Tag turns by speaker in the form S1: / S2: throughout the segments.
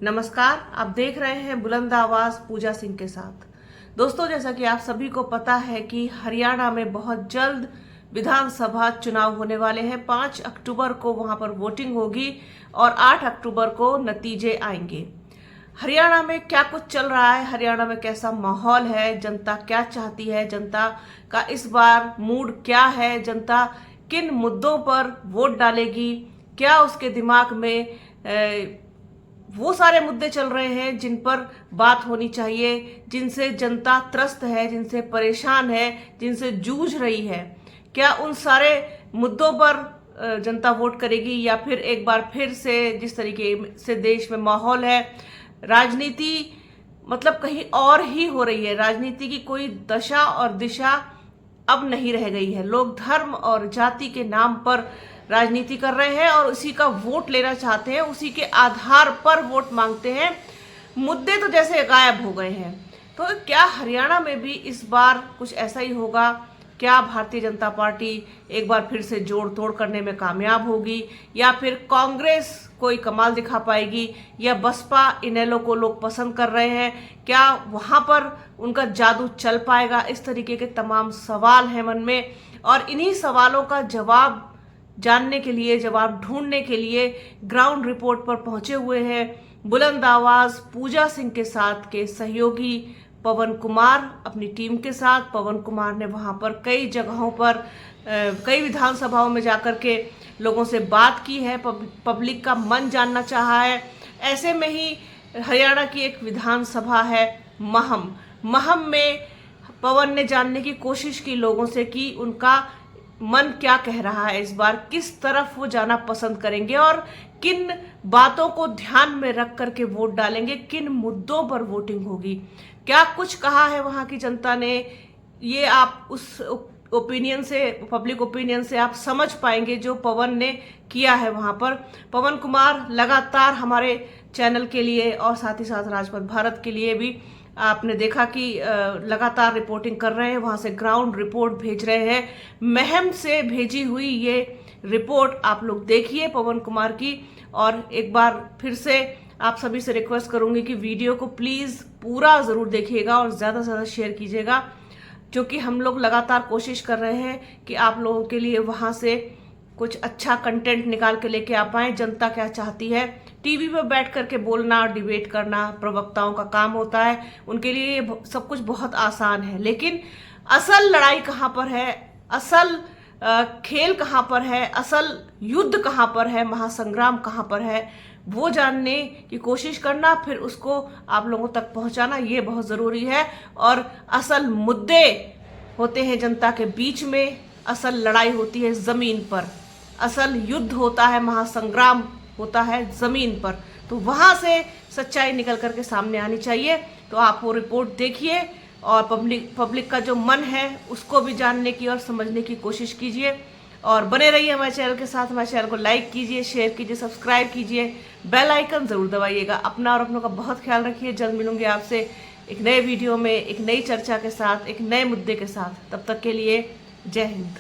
S1: नमस्कार, आप देख रहे हैं बुलंद आवाज पूजा सिंह के साथ। दोस्तों, जैसा कि आप सभी को पता है कि हरियाणा में बहुत जल्द विधानसभा चुनाव होने वाले हैं। 5 अक्टूबर को वहां पर वोटिंग होगी और 8 अक्टूबर को नतीजे आएंगे। हरियाणा में क्या कुछ चल रहा है, हरियाणा में कैसा माहौल है, जनता क्या चाहती है, जनता का इस बार मूड क्या है, जनता किन मुद्दों पर वोट डालेगी, क्या उसके दिमाग में वो सारे मुद्दे चल रहे हैं जिन पर बात होनी चाहिए, जिनसे जनता त्रस्त है, जिनसे परेशान है, जिनसे जूझ रही है। क्या उन सारे मुद्दों पर जनता वोट करेगी या फिर एक बार फिर से जिस तरीके से देश में माहौल है, राजनीति मतलब कहीं और ही हो रही है, राजनीति की कोई दशा और दिशा अब नहीं रह गई है। लोग धर्म और जाति के नाम पर राजनीति कर रहे हैं और उसी का वोट लेना चाहते हैं, उसी के आधार पर वोट मांगते हैं। मुद्दे तो जैसे गायब हो गए हैं। तो क्या हरियाणा में भी इस बार कुछ ऐसा ही होगा? क्या भारतीय जनता पार्टी एक बार फिर से जोड़ तोड़ करने में कामयाब होगी या फिर कांग्रेस कोई कमाल दिखा पाएगी या बसपा इनेलो को लोग पसंद कर रहे हैं, क्या वहां पर उनका जादू चल पाएगा? इस तरीके के तमाम सवाल हैं मन में और इन्हीं सवालों का जवाब जानने के लिए, जवाब ढूंढने के लिए ग्राउंड रिपोर्ट पर पहुंचे हुए हैं बुलंद आवाज पूजा सिंह के साथ के सहयोगी पवन कुमार अपनी टीम के साथ। पवन कुमार ने वहां पर कई जगहों पर कई विधानसभाओं में जाकर के लोगों से बात की है, पब्लिक का मन जानना चाहा है। ऐसे में ही हरियाणा की एक विधानसभा है महम में पवन ने जानने की कोशिश की लोगों से कि उनका मन क्या कह रहा है, इस बार किस तरफ वो जाना पसंद करेंगे और किन बातों को ध्यान में रख करके वोट डालेंगे, किन मुद्दों पर वोटिंग होगी, क्या कुछ कहा है वहां की जनता ने। ये आप उस ओपिनियन से, पब्लिक ओपिनियन से आप समझ पाएंगे जो पवन ने किया है वहां पर। पवन कुमार लगातार हमारे चैनल के लिए और साथ ही साथ राजपथ भारत के लिए भी आपने देखा कि लगातार रिपोर्टिंग कर रहे हैं, वहां से ग्राउंड रिपोर्ट भेज रहे हैं। महम से भेजी हुई ये रिपोर्ट आप लोग देखिए पवन कुमार की। और एक बार फिर से आप सभी से रिक्वेस्ट करूंगी कि वीडियो को प्लीज पूरा जरूर देखिएगा और ज्यादा से ज्यादा शेयर कीजिएगा, क्योंकि हम लोग लगातार कोशिश कर रहे हैं कि आप लोगों के लिए वहां से कुछ अच्छा कंटेंट निकाल के लेके आ पाए। जनता क्या चाहती है, टीवी पे बैठ करके बोलना, डिबेट करना प्रवक्ताओं का काम होता है, उनके लिए ये सब कुछ बहुत आसान है, लेकिन असल लड़ाई कहाँ पर है, असल खेल कहाँ पर है, असल युद्ध कहाँ पर है, महासंग्राम कहाँ पर है, वो जानने की कोशिश करना, फिर उसको आप लोगों तक पहुंचाना, ये बहुत जरूरी है। और असल मुद्दे होते हैं जनता के बीच में, असल लड़ाई होती है जमीन पर, असल युद्ध होता है, महासंग्राम होता है जमीन पर। तो वहां से सच्चाई निकल करके सामने आनी चाहिए। तो आप वो रिपोर्ट देखिए और पब्लिक का जो मन है उसको भी जानने की और समझने की कोशिश कीजिए और बने रहिए हमारे चैनल के साथ। हमारे चैनल को लाइक कीजिए, शेयर कीजिए, सब्सक्राइब कीजिए, बेल आइकन जरूर दबाइएगा। अपना और अपनों का बहुत ख्याल रखिए। जल्द मिलूंगी आपसे एक नए वीडियो में, एक नई चर्चा के साथ, एक नए मुद्दे के साथ। तब तक के लिए जय हिंद।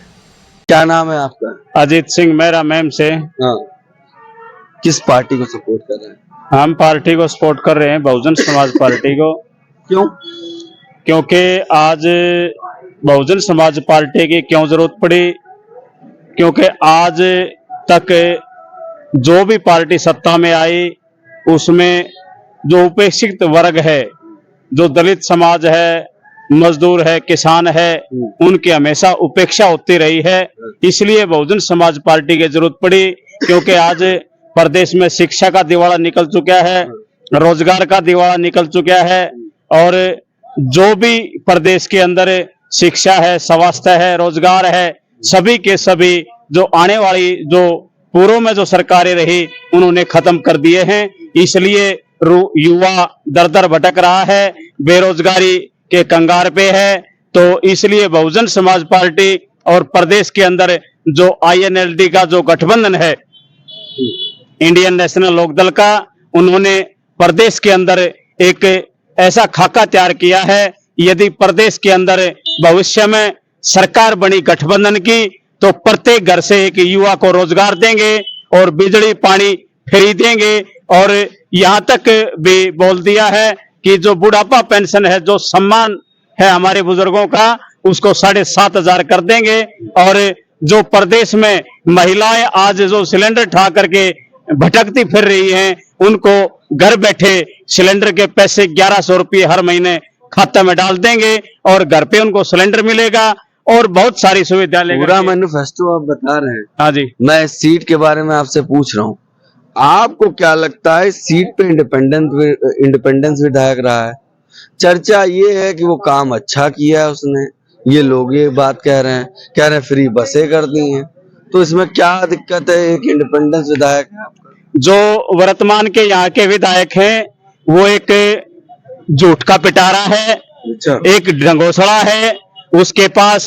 S2: क्या नाम है आपका?
S3: अजीत सिंह मेरा मैम से।
S2: हाँ, किस पार्टी को सपोर्ट कर रहे हैं?
S3: हम पार्टी को सपोर्ट कर रहे हैं, बहुजन समाज पार्टी को।
S2: क्यों?
S3: क्योंकि आज बहुजन समाज पार्टी की क्यों जरूरत पड़ी? क्योंकि आज तक जो भी पार्टी सत्ता में आई उसमें जो उपेक्षित वर्ग है, जो दलित समाज है, मजदूर है, किसान है, उनकी हमेशा उपेक्षा होती रही है। इसलिए बहुजन समाज पार्टी की जरूरत पड़ी, क्योंकि आज प्रदेश में शिक्षा का दिवाला निकल चुका है, रोजगार का दिवाला निकल चुका है और जो भी प्रदेश के अंदर शिक्षा है, स्वास्थ्य है, रोजगार है, सभी के सभी जो आने वाली जो पूर्व में जो सरकारें रही उन्होंने खत्म कर दिए हैं। इसलिए युवा दर दर भटक रहा है, बेरोजगारी के कंगार पे है। तो इसलिए बहुजन समाज पार्टी और प्रदेश के अंदर जो INLD का जो गठबंधन है, इंडियन नेशनल लोकदल का, उन्होंने प्रदेश के अंदर एक ऐसा खाका तैयार किया है। यदि प्रदेश के अंदर भविष्य में सरकार बनी गठबंधन की तो प्रत्येक घर से एक युवा को रोजगार देंगे और बिजली पानी फ्री देंगे। और यहाँ तक भी बोल दिया है कि जो बुढ़ापा पेंशन है, जो सम्मान है हमारे बुजुर्गों का, उसको 7,500 कर देंगे। और जो प्रदेश में महिलाएं आज जो सिलेंडर ठा करके भटकती फिर रही हैं, उनको घर बैठे सिलेंडर के पैसे 1100 रुपये हर महीने खाते में डाल देंगे और घर पे उनको सिलेंडर मिलेगा और बहुत सारी सुविधा लेगा।
S2: पूरा मैनिफेस्टो आप बता रहे हैं।
S3: हाँ जी,
S2: मैं इस सीट के बारे में आपसे पूछ रहा हूँ, आपको क्या लगता है सीट पे इंडिपेंडेंस विधायक रहा है? चर्चा ये है कि वो काम अच्छा किया है उसने, ये लोग ये बात कह रहे हैं फ्री बसें कर दी हैं, तो इसमें क्या दिक्कत है? एक इंडिपेंडेंस विधायक है आपका।
S3: जो वर्तमान के यहाँ के विधायक हैं वो एक झूठ का पिटारा है,
S2: अच्छा,
S3: एक ढंगोसड़ा है, उसके पास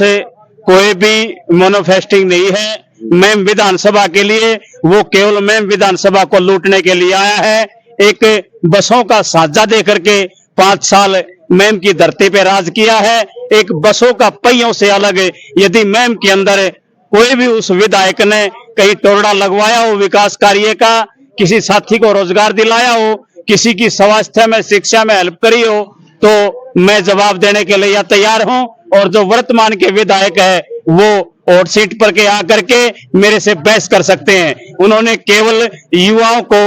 S3: कोई भी मैनिफेस्टिंग नहीं है। मैम विधानसभा के लिए वो केवल मैम विधानसभा को लूटने के लिए आया है। एक बसों का साझा दे करके 5 साल मैम की धरती पे राज किया है। एक बसों का पहियों से अलग, यदि मैम के अंदर कोई भी उस विधायक ने कहीं तोड़ना लगवाया हो विकास कार्य का, किसी साथी को रोजगार दिलाया हो, किसी की स्वास्थ्य में शिक्षा में हेल्प करी हो, तो मैं जवाब देने के लिए तैयार हूं। और जो वर्तमान के विधायक है वो हॉट सीट पर के आकर के मेरे से बहस कर सकते हैं। उन्होंने केवल युवाओं को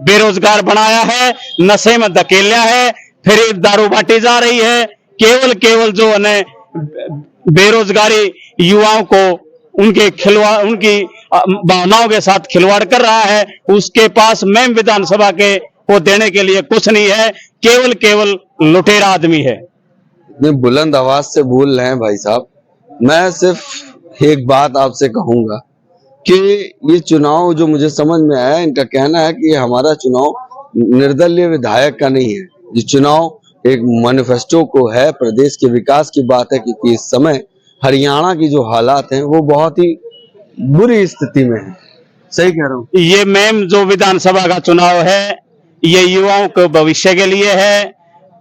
S3: बेरोजगार बनाया है, नशे में धकेला है, फिर दारू बांटी जा रही है। केवल जो है बेरोजगारी युवाओं को उनकी भावनाओं के साथ खिलवाड़ कर रहा है। उसके पास मैम विधानसभा के को देने के लिए कुछ नहीं है, केवल लुटेरा आदमी है।
S2: इतने बुलंद आवाज से बोल रहे हैं भाई साहब। मैं सिर्फ एक बात आपसे कहूंगा कि ये चुनाव जो मुझे समझ में आया, इनका कहना है कि हमारा चुनाव निर्दलीय विधायक का नहीं है, ये चुनाव एक मैनिफेस्टो को है, प्रदेश के विकास की बात है। क्योंकि इस समय हरियाणा की जो हालात हैं वो बहुत ही बुरी स्थिति में है। सही कह रहा हूँ?
S3: ये मैम जो विधानसभा का चुनाव है ये युवाओं के भविष्य के लिए है,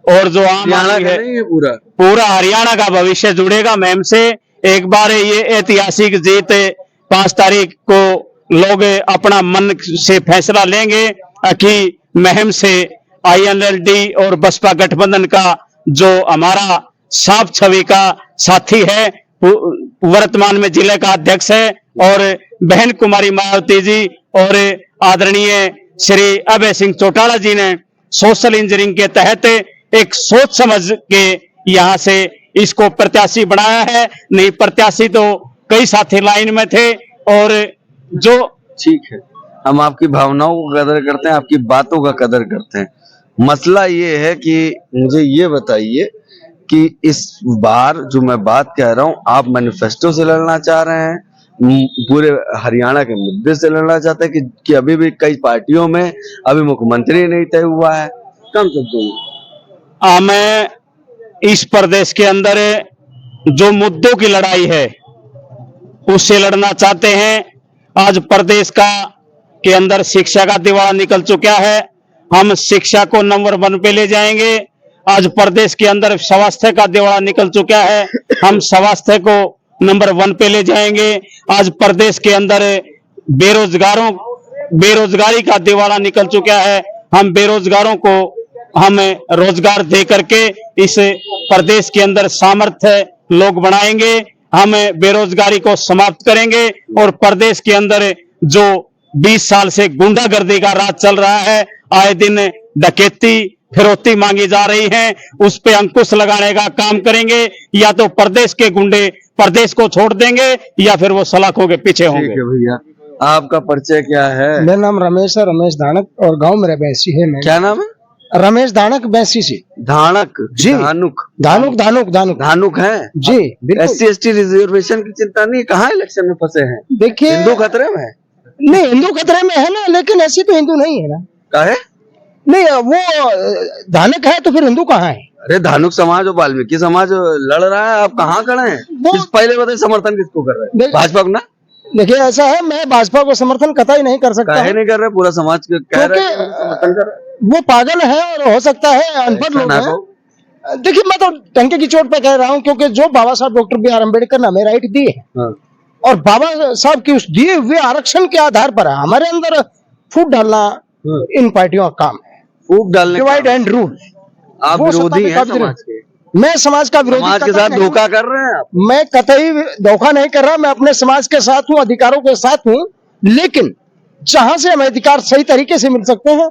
S3: और जो आम
S2: हरियाणा
S3: आदमी
S2: का
S3: है,
S2: नहीं है, पूरा
S3: हरियाणा का भविष्य जुड़ेगा मैम से। एक बार ये ऐतिहासिक जीत 5 तारीख को लोग अपना मन से फैसला लेंगे कि महम से INLD और बसपा गठबंधन का जो हमारा साफ छवि का साथी है, वर्तमान में जिले का अध्यक्ष है, और बहन कुमारी मायावती जी और आदरणीय श्री अभय सिंह चौटाला जी ने सोशल इंजीनियरिंग के तहत एक सोच समझ के यहाँ से इसको प्रत्याशी बनाया है। नहीं प्रत्याशी तो कई साथी लाइन में थे। और जो
S2: ठीक है, हम आपकी भावनाओं को कदर करते हैं, आपकी बातों का कदर करते हैं। मसला ये है कि मुझे ये बताइए कि इस बार जो मैं बात कह रहा हूँ, आप मैनिफेस्टो से लड़ना चाह रहे हैं, पूरे हरियाणा के मुद्दे से लड़ना चाहते हैं कि अभी भी कई पार्टियों में अभी मुख्यमंत्री नहीं तय हुआ है? कम शब्दों में
S3: मैं इस प्रदेश के अंदर जो मुद्दों की लड़ाई है उससे लड़ना चाहते हैं। आज प्रदेश के अंदर शिक्षा का दिवाला निकल चुका है, हम शिक्षा को नंबर 1 पे ले जाएंगे। आज प्रदेश के अंदर स्वास्थ्य का दिवाला निकल चुका है, हम स्वास्थ्य को नंबर 1 पे ले जाएंगे। आज प्रदेश के अंदर बेरोजगारी का दिवाला निकल चुका है, हम बेरोजगारों को हम रोजगार दे करके इस प्रदेश के अंदर सामर्थ्य लोग बनाएंगे। हम बेरोजगारी को समाप्त करेंगे और प्रदेश के अंदर जो 20 साल से गुंडागर्दी का राज चल रहा है, आए दिन डकैती फिरौती मांगी जा रही है, उस पे अंकुश लगाने का काम करेंगे। या तो प्रदेश के गुंडे प्रदेश को छोड़ देंगे या फिर वो सलाखों के पीछे होंगे।
S2: ठीक है भैया, आपका परिचय क्या है?
S4: मेरा नाम रमेश है, रमेश धानक, और गांव मेरा बैसी है।
S2: क्या नाम है?
S4: रमेश धानक, बैसी से।
S2: धानक
S4: जी,
S2: धानुक
S4: धानुक
S2: है
S4: जी।
S2: SC/ST रिजर्वेशन की चिंता नहीं, कहाँ इलेक्शन में फंसे हैं?
S4: देखिए,
S2: हिंदू खतरे में है?
S4: नहीं, हिंदू खतरे में है ना, लेकिन ऐसी तो हिंदू नहीं है ना।
S2: काहे?
S4: नहीं, वो धानक है तो फिर हिंदू कहाँ है?
S2: अरे धानुक समाज और वाल्मीकि समाज लड़ रहा है, आप कहाँ खड़े हैं? पहले बताइए, समर्थन किसको कर रहे हैं? भाजपा को ना?
S4: देखिए, ऐसा है, मैं भाजपा को समर्थन कतई नहीं कर सकता।
S2: काहे नहीं कर रहे? पूरा समाज कह रहा है समर्थन कर रहा है।
S4: वो पागल है और हो सकता है अनपढ़ लोग हैं। देखिए, मैं तो टंके की चोट पे कह रहा हूँ, क्योंकि जो बाबा साहब डॉक्टर BR अम्बेडकर ने हमें राइट दी है, और बाबा साहब की उस दिए हुए आरक्षण के आधार पर हमारे अंदर फूट डालना इन पार्टियों का काम है,
S2: फूक डालने का।
S4: Divide and rule.
S2: आप
S4: वो
S2: विरोधी
S4: सत्ता में
S2: हैं
S4: कब्जे
S2: समाज के,
S4: मैं समाज का विरोधी
S2: समाज के
S4: कतई
S2: साथ
S4: नहीं
S2: धोखा कर रहे हैं आप।
S4: हूं। मैं कतई धोखा नहीं कर रहा, मैं अपने समाज के साथ हूं, अधिकारों के साथ हूं, लेकिन जहां से हमें अधिकार सही तरीके से मिल सकते हैं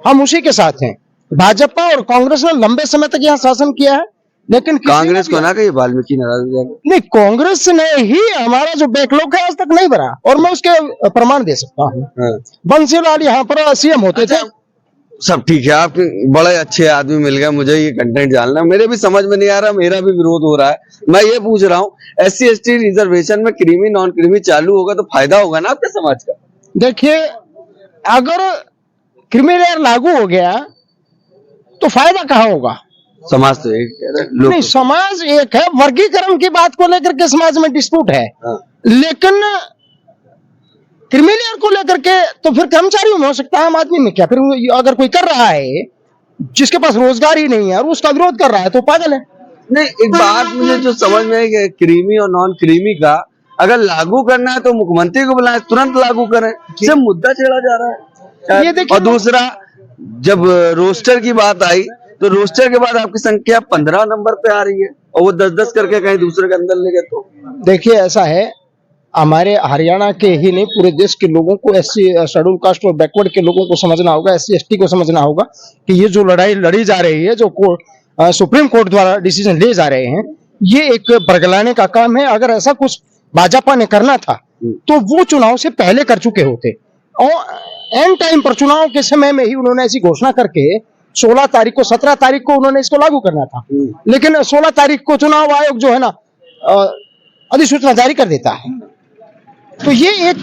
S4: हम उसी के साथ हैं। भाजपा और कांग्रेस ने लंबे समय तक यहाँ शासन किया है, लेकिन किसी ने
S2: कांग्रेस को
S4: भी-
S2: ना कहिए, वाल्मीकि नाराज हो जाएगा।
S4: नहीं, कांग्रेस ने ही हमारा जो बैकलॉग है आज तक नहीं भरा, और मैं उसके प्रमाण दे सकता हूँ।
S2: हाँ।
S4: बंसीलाल यहाँ पर सीएम होते थे।
S2: सब ठीक है, आप बड़े अच्छे आदमी मिल गए, मुझे ये कंटेंट जानना, मेरे भी समझ में नहीं आ रहा, मेरा भी विरोध हो रहा है। मैं ये पूछ रहा हूँ, SC/ST रिजर्वेशन में क्रीमी नॉन क्रीमी चालू होगा तो फायदा होगा ना आपके समाज का?
S4: देखिए, अगर क्रीमी लेयर लागू हो गया तो फायदा कहाँ होगा?
S2: समाज तो एक कह रहे हैं, लोग
S4: नहीं,
S2: तो-
S4: समाज एक है, वर्गीकरण की बात को लेकर के समाज में डिस्प्यूट है,
S2: हाँ।
S4: लेकिन क्रीमी लेयर को लेकर के तो फिर कर्मचारियों में हो सकता है, आम आदमी में क्या? फिर अगर कोई कर रहा है जिसके पास रोजगार ही नहीं है और उसका विरोध कर रहा है तो पागल है।
S2: नहीं, एक बात मुझे जो समझ में आई कि क्रीमी और नॉन क्रीमी का अगर लागू करना है तो मुख्यमंत्री को बुलाएं, तुरंत लागू करें, इससे मुद्दा छेड़ा जा रहा है।
S4: ये देखिए
S2: और दूसरा, जब रोस्टर की बात आई तो रोस्टर के बाद आपकी संख्या 15 नंबर पे आ रही है, और वो 10-10 करके कहीं दूसरे के अंदर ले गए तो।
S4: देखिए, ऐसा है, हमारे हरियाणा के ही नहीं पूरे देश के लोगों को, SC शेड्यूल कास्ट और बैकवर्ड के लोगों को समझना होगा, SC/ST को समझना होगा कि ये जो लड़ाई लड़ी जा रही है, जो सुप्रीम कोर्ट द्वारा डिसीजन लिए जा रहे हैं, ये एक बरगलाने का काम है। अगर ऐसा कुछ भाजपा ने करना था तो वो चुनाव से पहले कर चुके होते, और एंड टाइम पर चुनाव के समय में ही उन्होंने ऐसी घोषणा करके 16 तारीख को 17 तारीख को उन्होंने इसको लागू करना था, लेकिन 16 तारीख को चुनाव आयोग जो है ना अधिसूचना जारी कर देता है। तो ये एक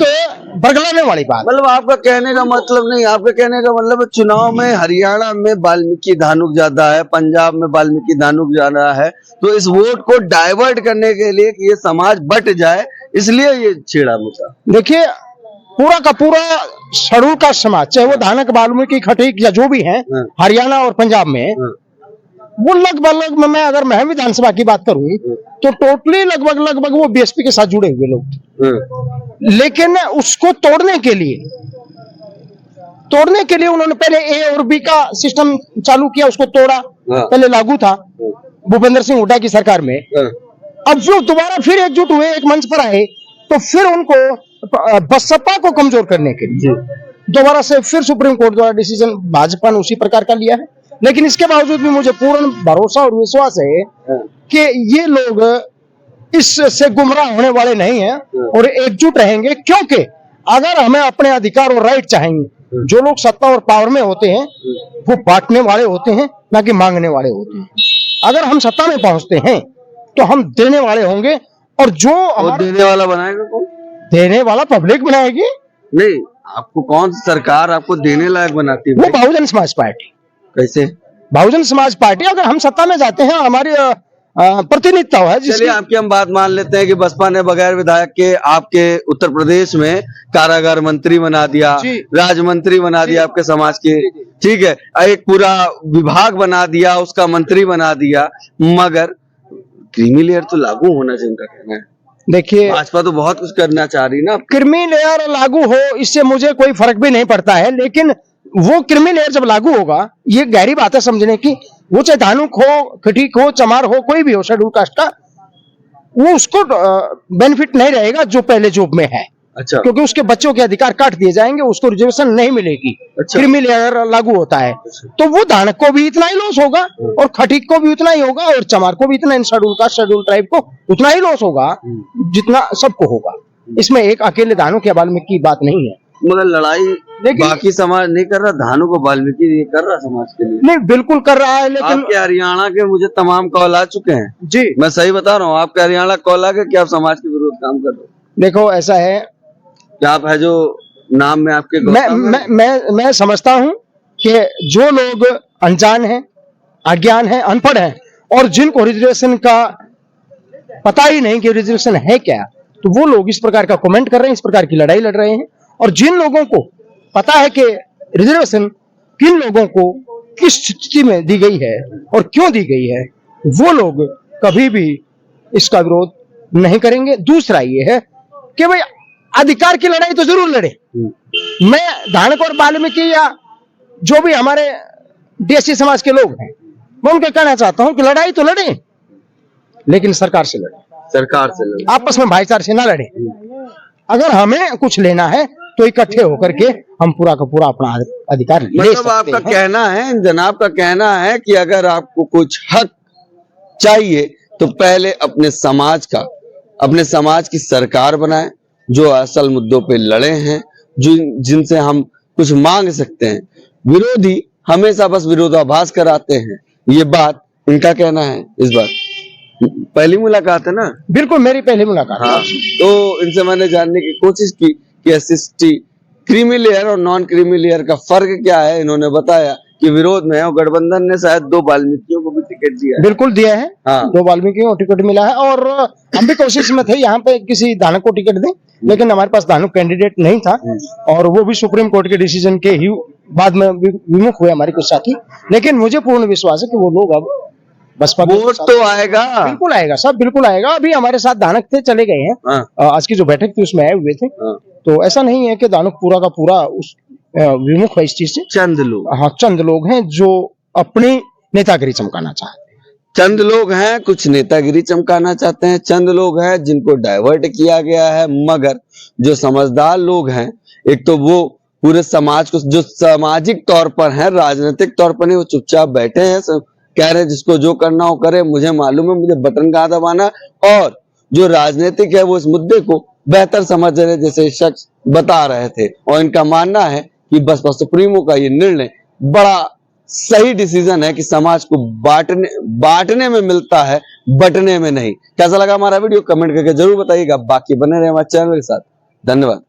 S4: बरगलाने वाली बात।
S2: मतलब आपका कहने का मतलब नहीं, आपका कहने का मतलब है चुनाव में हरियाणा में वाल्मीकि धानुक ज्यादा है, पंजाब में वाल्मीकि धानुक ज्यादा है, तो इस वोट को डाइवर्ट करने के लिए कि ये समाज बट जाए, इसलिए ये छेड़ा मुद्दा।
S4: देखिए, पूरा का पूरा शेड्यूल का समाज, चाहे वो धानक, वाल्मीकि, खटीक या जो भी है हरियाणा और पंजाब में, वो लगभग मैं अगर मैं विधानसभा की बात करूं तो टोटली लगभग वो BSP के साथ जुड़े हुए लोग। लेकिन उसको तोड़ने के लिए उन्होंने पहले A और B का सिस्टम चालू किया, उसको तोड़ा। पहले लागू था भूपेंद्र सिंह हुड्डा की सरकार में, अब जो दोबारा फिर एकजुट हुए, एक मंच पर आए, तो फिर उनको बसपा को कमजोर करने के लिए दोबारा से फिर सुप्रीम कोर्ट द्वारा डिसीजन भाजपा ने उसी प्रकार का लिया है। लेकिन इसके बावजूद भी मुझे पूर्ण भरोसा और विश्वास है कि ये लोग इससे गुमराह होने वाले नहीं हैं और एकजुट रहेंगे, क्योंकि अगर हमें अपने अधिकार और राइट चाहेंगे, जो लोग सत्ता और पावर में होते हैं वो बांटने वाले होते हैं, ना कि मांगने वाले होते हैं। अगर हम सत्ता में पहुंचते हैं तो हम देने वाले होंगे, और जो
S2: देने वाला बनाएगा कौन?
S4: देने वाला पब्लिक बनाएगी।
S2: नहीं, आपको कौन सी सरकार आपको देने लायक बनाती है?
S4: वो बहुजन समाज पार्टी।
S2: कैसे?
S4: बहुजन समाज पार्टी, अगर हम सत्ता में जाते हैं, हमारी प्रतिनिधित्व है।
S2: चलिए, आपकी हम बात मान लेते हैं कि बसपा ने बगैर विधायक के आपके उत्तर प्रदेश में कारागार मंत्री बना दिया, राज्य मंत्री बना दिया आपके समाज के, ठीक है, एक पूरा विभाग बना दिया, उसका मंत्री बना दिया, मगर क्रीमी लेयर तो लागू होना चाहिए, उनका कहना है।
S4: देखिए,
S2: भाजपा तो बहुत कुछ करना चाह रही ना।
S4: क्रीमी लेयर लागू हो, इससे मुझे कोई फर्क भी नहीं पड़ता है, लेकिन वो क्रीमी लेयर जब लागू होगा, ये गहरी बात है समझने की, वो चाहे धानुक हो, खटीक हो, चमार हो, कोई भी हो शेड्यूल कास्ट का, वो उसको बेनिफिट नहीं रहेगा जो पहले जॉब में है।
S2: अच्छा।
S4: क्योंकि उसके बच्चों के अधिकार काट दिए जाएंगे, उसको रिजर्वेशन नहीं मिलेगी।
S2: अच्छा।
S4: क्रीमी लेयर लागू होता है तो वो धानक को भी इतना ही लॉस होगा, और खटीक को भी उतना ही होगा, और चमार को भी इतना, इन शेड्यूल कास्ट शेड्यूल ट्राइब को उतना ही लॉस होगा जितना सबको होगा। इसमें एक अकेले धानुक या वाल्मीकि की बात नहीं है।
S2: मगर लड़ाई बाकी समाज नहीं कर रहा, धानु को वाल्मीकि ये कर रहा समाज के लिए।
S4: नहीं, बिल्कुल कर रहा है, लेकिन
S2: आपके हरियाणा के मुझे तमाम कॉल आ चुके हैं
S4: जी,
S2: मैं सही बता रहा हूँ, आपके हरियाणा कॉल आ गए कि आप समाज के विरोध काम कर रहे हो।
S4: देखो, ऐसा है,
S2: क्या आप है जो नाम में आपके
S4: मैं समझता हूं कि जो लोग अनजान हैं, अज्ञान हैं, अनपढ़ हैं, और जिनको रिजर्वेशन का पता ही नहीं कि रिजर्वेशन है क्या, तो वो लोग इस प्रकार का कमेंट कर रहे हैं, इस प्रकार की लड़ाई लड़ रहे हैं। और जिन लोगों को पता है कि रिजर्वेशन किन लोगों को किस स्थिति में दी गई है और क्यों दी गई है, वो लोग कभी भी इसका विरोध नहीं करेंगे। दूसरा ये है कि भाई अधिकार की लड़ाई तो जरूर लड़े, मैं धानक और वाल्मीकि या जो भी हमारे देसी समाज के लोग हैं, मैं उनके कहना चाहता हूं कि लड़ाई तो लड़े, लेकिन सरकार से लड़े,
S2: सरकार से लड़े,
S4: आपस में भाईचारे से ना लड़े। अगर हमें कुछ लेना है तो इकट्ठे होकर के हम पूरा का पूरा अपना अधिकार ले
S2: मतलब
S4: सकते
S2: आपका
S4: हैं।
S2: कहना है, जनाब का कहना है कि अगर आपको कुछ हक चाहिए तो पहले अपने समाज की सरकार बनाए, जो असल मुद्दों पे लड़े हैं, जो जिनसे हम कुछ मांग सकते हैं। विरोधी हमेशा बस विरोधाभास कराते हैं, ये बात इनका कहना है। इस बार पहली मुलाकात है ना?
S4: बिल्कुल मेरी पहली मुलाकात।
S2: हाँ, तो इनसे मैंने जानने की कोशिश की कि एसएसटी क्रीमी लेयर और नॉन क्रीमी लेयर का फर्क क्या है। इन्होंने बताया कि विरोध में है और गठबंधन ने शायद 2 वाल्मीकियों को भी टिकट दिया है।
S4: बिल्कुल दिया है,
S2: हाँ।
S4: 2 वाल्मीकियों को टिकट मिला है और हम भी कोशिश में थे यहाँ पे किसी धानक को टिकट दें, लेकिन हमारे पास धानक कैंडिडेट नहीं था और वो भी सुप्रीम कोर्ट के डिसीजन के ही बाद में विमुख हुए हमारे कुछ साथी। लेकिन मुझे पूर्ण विश्वास है कि वो लोग अब बसपा
S2: वोट तो आएगा,
S4: बिल्कुल आएगा, सब बिल्कुल आएगा। अभी हमारे साथ धानक थे, चले गए हैं।
S2: हाँ।
S4: आज की जो बैठक थी उसमें आए हुए थे।
S2: हाँ।
S4: तो ऐसा नहीं है कि धानक पूरा का पूरा उस विमुख है इस चीज से।
S2: चंद लोग,
S4: हाँ, चंद लोग हैं जो अपनी नेतागिरी चमकाना चाहते हैं।
S2: चंद लोग हैं कुछ नेतागिरी चमकाना चाहते हैं, चंद लोग हैं जिनको डाइवर्ट किया गया है। मगर जो समझदार लोग हैं, एक तो वो पूरे समाज को जो सामाजिक तौर पर है, राजनीतिक तौर पर नहीं, वो चुपचाप बैठे हैं, कह रहे हैं जिसको जो करना हो करे, मुझे मालूम है मुझे बटन कहाँ दबाना। और जो राजनीतिक है वो इस मुद्दे को बेहतर समझ रहे जैसे शख्स बता रहे थे। और इनका मानना है कि बसपा सुप्रीमो का ये निर्णय बड़ा सही डिसीजन है कि समाज को बांटने में मिलता है, बंटने में नहीं। कैसा लगा हमारा वीडियो कमेंट करके जरूर बताइएगा। बाकी बने रहे हमारे चैनल के साथ। धन्यवाद।